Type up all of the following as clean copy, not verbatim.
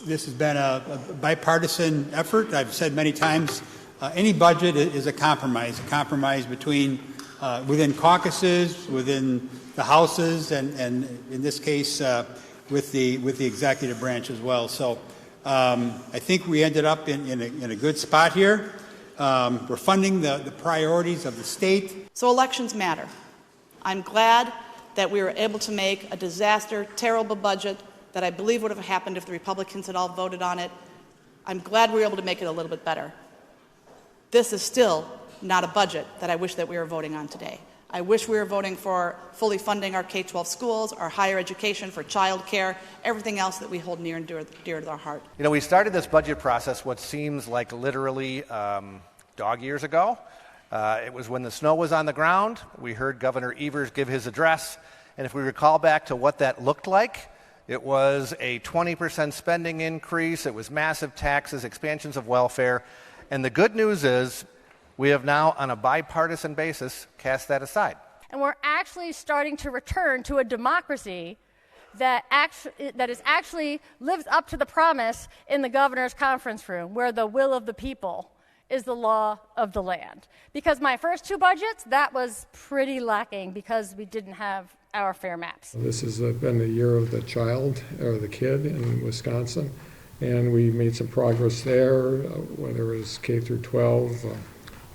This has been a bipartisan effort. I've said many times, any budget is a compromise between within caucuses, within the houses, and in this case with the executive branch as well. So I think we ended up in a good spot here. We're funding the priorities of the state. So elections matter. I'm glad that we were able to make a disaster, terrible budget that I believe would have happened if the Republicans had all voted on it. I'm glad we were able to make it a little bit better. This is still not a budget that I wish that we were voting on today. I wish we were voting for fully funding our K-12 schools, our higher education, for child care, everything else that we hold near and dear to our heart. You know, we started this budget process what seems like literally dog years ago. It was when the snow was on the ground. We heard Governor Evers give his address, and if we recall back to what that looked like, it was a 20% spending increase, it was massive taxes, expansions of welfare, and the good news is we have now, on a bipartisan basis, cast that aside. And we're actually starting to return to a democracy that actually lives up to the promise in the governor's conference room, where the will of the people is the law of the land. Because my first two budgets, that was pretty lacking because we didn't have our fair maps. This has been the year of the child, or the kid in Wisconsin, and we made some progress there, whether it was K through 12,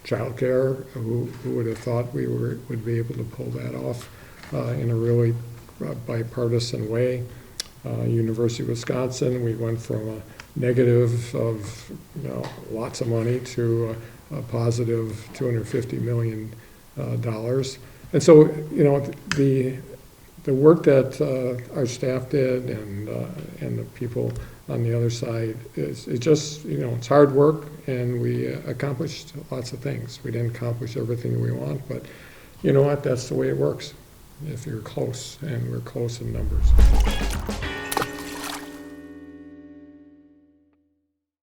child care. Who would have thought we would be able to pull that off in a really bipartisan way. University of Wisconsin, we went from a negative of lots of money to a positive $250 million. And so, the work that our staff did and the people on the other side is just, it's hard work, and we accomplished lots of things. We didn't accomplish everything we want, but you know what? That's the way it works if you're close, and we're close in numbers.